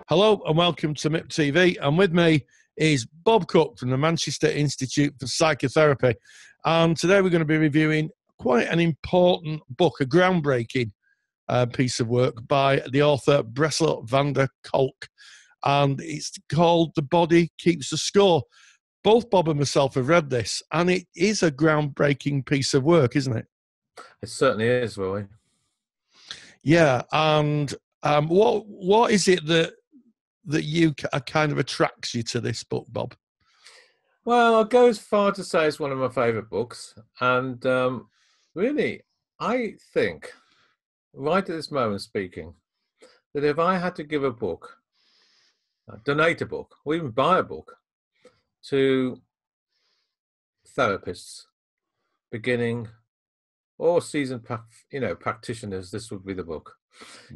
Hello and welcome to MIP TV. And with me is Bob Cook from the Manchester Institute for Psychotherapy. And today we're going to be reviewing quite an important book, a groundbreaking piece of work by the author Bresler van der Kolk. And it's called The Body Keeps the Score. Both Bob and myself have read this, and it is a groundbreaking piece of work, isn't it? It certainly is, Roy. Yeah, and what is it that you kind of attracts you to this book, Bob? Well, I'll go as far to say it's one of my favourite books. And really, I think, right at this moment speaking, that if I had to give a book, donate a book, or even buy a book to therapists, beginning or seasoned practitioners, this would be the book.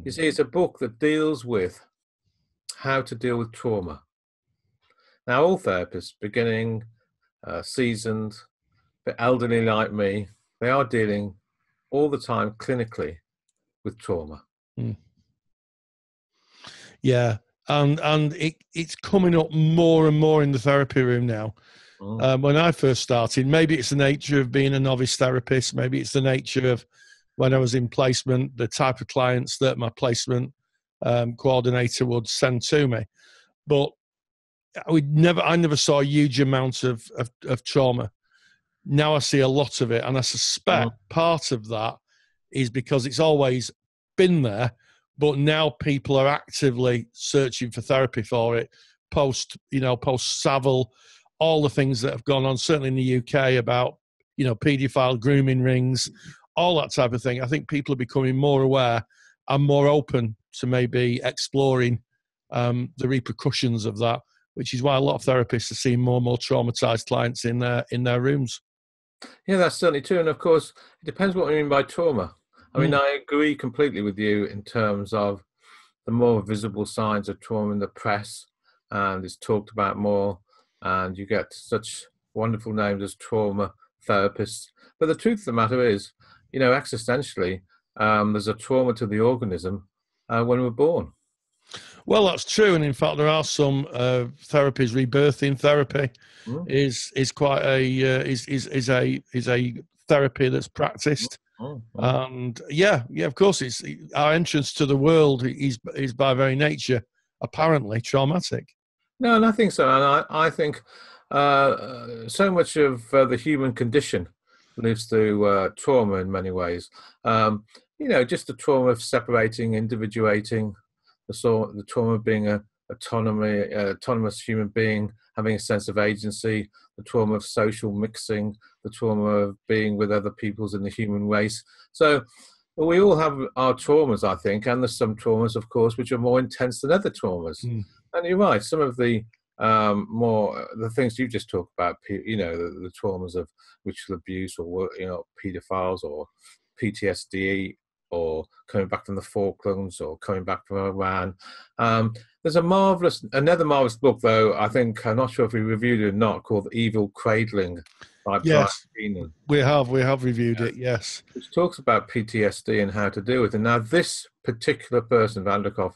You see, it's a book that deals with how to deal with trauma. Now, all therapists, beginning, seasoned, but elderly like me, they are dealing all the time clinically with trauma. Yeah, and it's coming up more and more in the therapy room now. When I first started, maybe it's the nature of being a novice therapist, maybe it's the nature of when I was in placement, the type of clients that my placement coordinator would send to me. But I never saw a huge amount of trauma. Now I see a lot of it, and I suspect part of that is because it's always been there, but now people are actively searching for therapy for it, post Savile, all the things that have gone on, certainly in the UK, about paedophile grooming rings, all that type of thing. I think people are becoming more aware and more open to maybe exploring the repercussions of that, which is why a lot of therapists are seeing more and more traumatized clients in their rooms. Yeah, that's certainly true. And of course, it depends what we mean by trauma. I mean, I agree completely with you in terms of the more visible signs of trauma in the press, and it's talked about more, and you get such wonderful names as trauma therapists. But the truth of the matter is, existentially, there's a trauma to the organism when we're born. Well, that's true, and in fact, there are some therapies. Rebirthing therapy is quite is a therapy that's practiced, and yeah, of course, it's our entrance to the world is by very nature apparently traumatic. No, and I think so, and I think so much of the human condition lives through trauma in many ways. Just the trauma of separating, individuating. The trauma of being an autonomous human being, having a sense of agency, the trauma of social mixing, the trauma of being with other peoples in the human race. So we all have our traumas, I think, and there's some traumas, of course, which are more intense than other traumas. And you're right, some of the the things you just talked about, the traumas of ritual abuse or paedophiles or PTSD, or coming back from the Falklands, or coming back from Iran. There's another marvelous book, though, I think, I'm not sure if we reviewed it or not, called The Evil Cradling by Brian Keenan. We have reviewed it, yes. Which talks about PTSD and how to deal with it. Now, this particular person, Van der Kolk,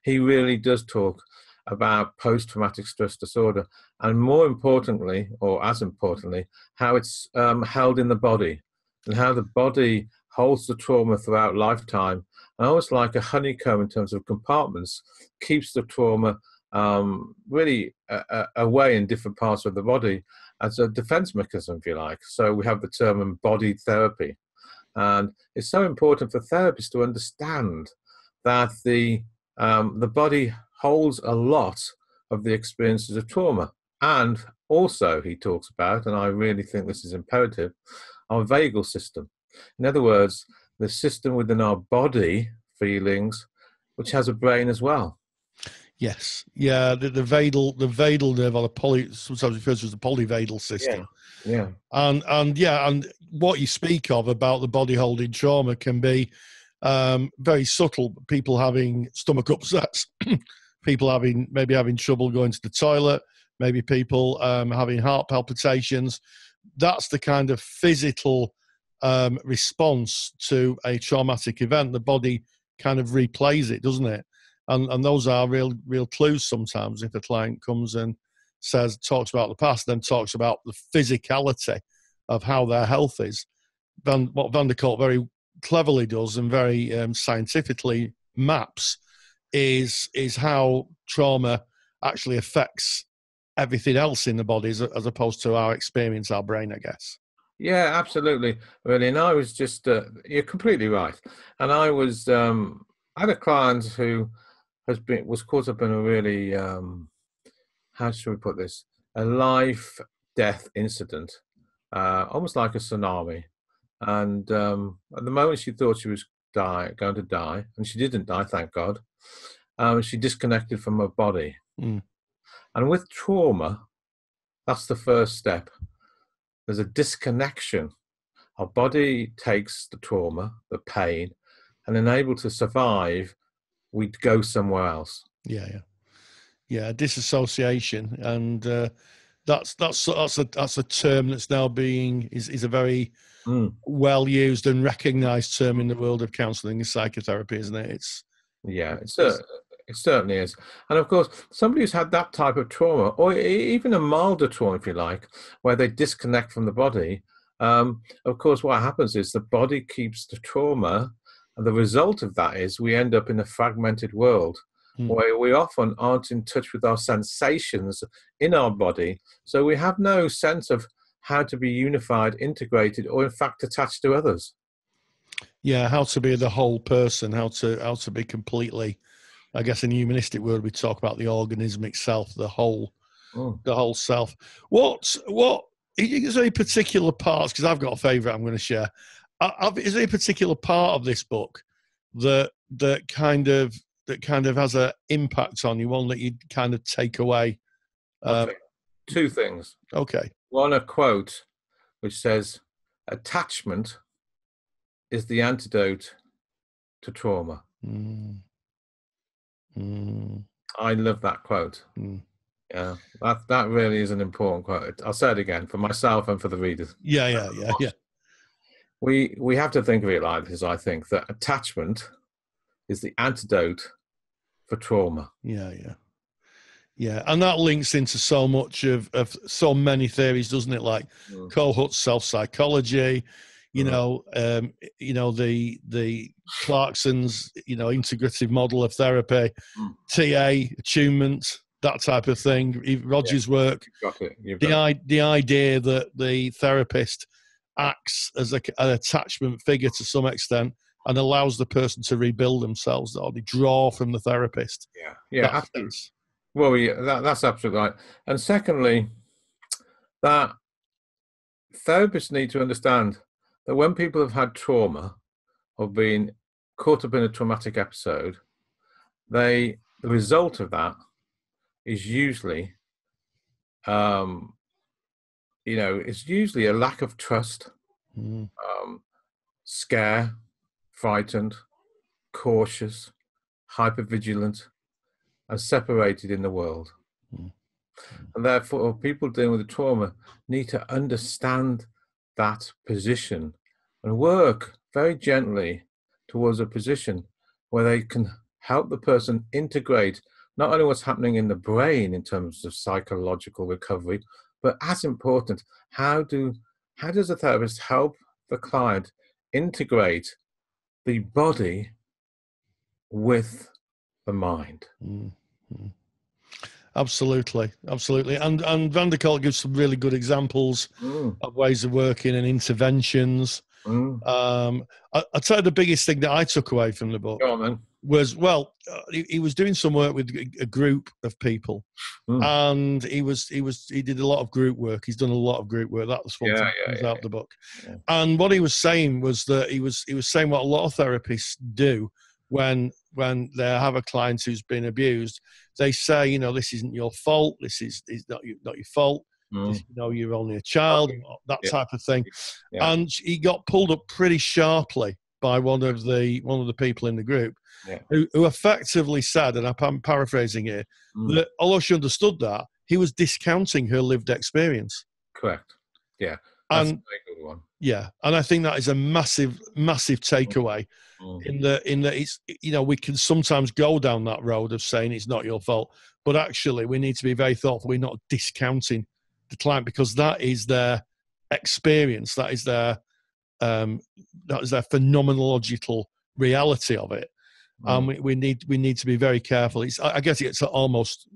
he really does talk about post-traumatic stress disorder, and more importantly, or as importantly, how it's held in the body, and how the body holds the trauma throughout lifetime, and almost like a honeycomb in terms of compartments, keeps the trauma really away in different parts of the body as a defense mechanism, if you like. So we have the term embodied therapy. And it's so important for therapists to understand that the body holds a lot of the experiences of trauma. And also, he talks about, and I really think this is imperative, our vagal system. In other words, the system within our body feelings, which has a brain as well. Yes, yeah, the vagal nerve, or sometimes referred to as the polyvagal system. Yeah. And what you speak of about the body holding trauma can be very subtle. People having stomach upsets, people maybe having trouble going to the toilet, maybe people having heart palpitations. That's the kind of physical response to a traumatic event. The body kind of replays it, doesn't it? And those are real clues sometimes. If a client comes and talks about the past, then talks about the physicality of how their health is. What Van der Kolk very cleverly does and very scientifically maps is how trauma actually affects everything else in the body, as opposed to our experience, our brain, I guess. Yeah, absolutely, really. And I was just, you're completely right. And I had a client who was caught up in a really, how should we put this, a life-death incident, almost like a tsunami. And at the moment she thought she was going to die, and she didn't die, thank God. She disconnected from her body. Mm. And with trauma, that's the first step. There's a disconnection. Our body takes the trauma, the pain, and then able to survive, we'd go somewhere else. Yeah. Disassociation, and that's a term that's now is a very well used and recognised term in the world of counselling and psychotherapy, isn't it? It certainly is. And of course, somebody who's had that type of trauma, or even a milder trauma, if you like, where they disconnect from the body, of course, what happens is the body keeps the trauma, and the result of that is we end up in a fragmented world where we often aren't in touch with our sensations in our body. So we have no sense of how to be unified, integrated, or in fact attached to others. Yeah, how to be the whole person, how to be completely, I guess in humanistic word, we talk about the organism itself, the whole self. What is there any particular parts? Because I've got a favourite I'm going to share. Is there a particular part of this book that kind of has an impact on you? One that you kind of take away? Two things. Okay. One, a quote which says, "Attachment is the antidote to trauma." I love that quote. Yeah, that really is an important quote. I'll say it again for myself and for the readers. Yeah. We have to think of it like this. I think that attachment is the antidote for trauma. Yeah, and that links into so much of so many theories, doesn't it? Like Kohut's self-psychology, the Clarkson's, integrative model of therapy, TA, attunement, that type of thing. Roger's work. Got it. The idea that the therapist acts as an attachment figure to some extent and allows the person to rebuild themselves, or they draw from the therapist. Yeah, absolutely. Well, that's absolutely right. And secondly, that therapists need to understand that when people have had trauma or been caught up in a traumatic episode, the result of that is usually, it's usually a lack of trust, scare, frightened, cautious, hypervigilant, and separated in the world. And therefore, people dealing with the trauma need to understand that position and work very gently towards a position where they can help the person integrate not only what's happening in the brain in terms of psychological recovery, but as important, how does a therapist help the client integrate the body with the mind? Absolutely. And Van der Kolk gives some really good examples of ways of working and interventions. I'd say the biggest thing that I took away from the book was, he was doing some work with a group of people, and he did a lot of group work. He's done a lot of group work. That was one thing that comes out of the book. Yeah. And what he was saying was that he was saying what a lot of therapists do when they have a client who's been abused. They say, this isn't your fault. This is not your fault. You're only a child, that type of thing. Yeah. And he got pulled up pretty sharply by one of the people in the group, who effectively said, and I'm paraphrasing here, that although she understood that, he was discounting her lived experience. Correct. Yeah. That's a very good one. Yeah, and I think that is a massive, massive takeaway. Mm. In that it's, you know, we can sometimes go down that road of saying it's not your fault, but actually we need to be very thoughtful. We're not discounting the client, because that is their experience, that is their phenomenological reality of it. We need to be very careful. I guess it's almost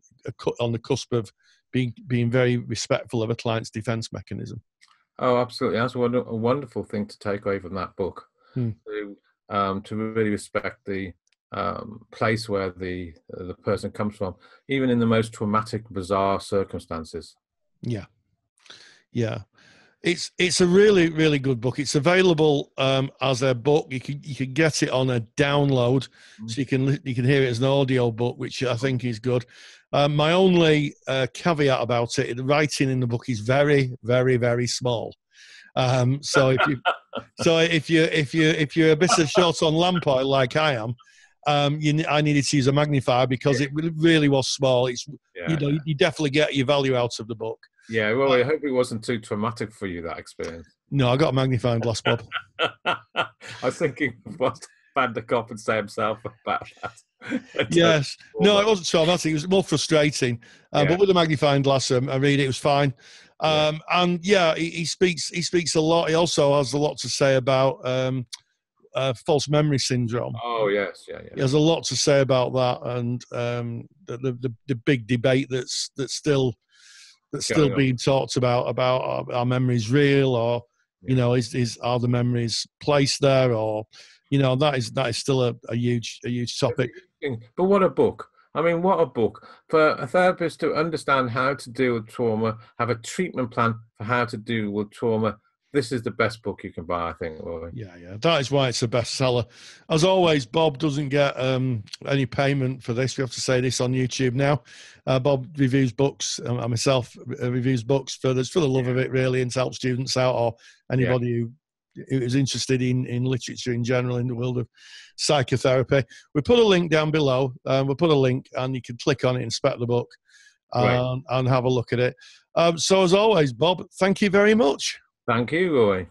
on the cusp of being very respectful of a client's defense mechanism. Oh, absolutely. That's a wonderful thing to take away from that book. To really respect the place where the person comes from, even in the most traumatic, bizarre circumstances. Yeah. It's a really, really good book. It's available as a book. You can get it on a download, so you can hear it as an audio book, which I think is good. My only caveat about it: the writing in the book is very, very, very small. So if you're a bit short on lamp oil like I am, I needed to use a magnifier because it really was small. You definitely get your value out of the book. Yeah, well, I hope it wasn't too traumatic for you, that experience. No, I got a magnifying glass, Bob. I was thinking what Van der Kopp would say himself about that. Yes. No, it wasn't traumatic. It was more frustrating. But with the magnifying glass, I read it was fine. And yeah, he speaks a lot. He also has a lot to say about false memory syndrome. Oh yes, yeah. He has a lot to say about that, and the big debate that's still being talked about our memories real, or you know, are the memories placed there, or you know, that is still a huge topic. But what a book! I mean, what a book for a therapist to understand how to deal with trauma, have a treatment plan for how to deal with trauma. This is the best book you can buy, I think, Rory. Yeah. That is why it's a bestseller. As always, Bob doesn't get any payment for this. We have to say this on YouTube now. Bob reviews books, and myself reviews books for the love of it, really, and to help students out, or anybody who is interested in literature in general, in the world of psychotherapy. We put a link down below. We'll put a link, and you can click on it and spec the book and have a look at it. So as always, Bob, thank you very much. Thank you, Roy.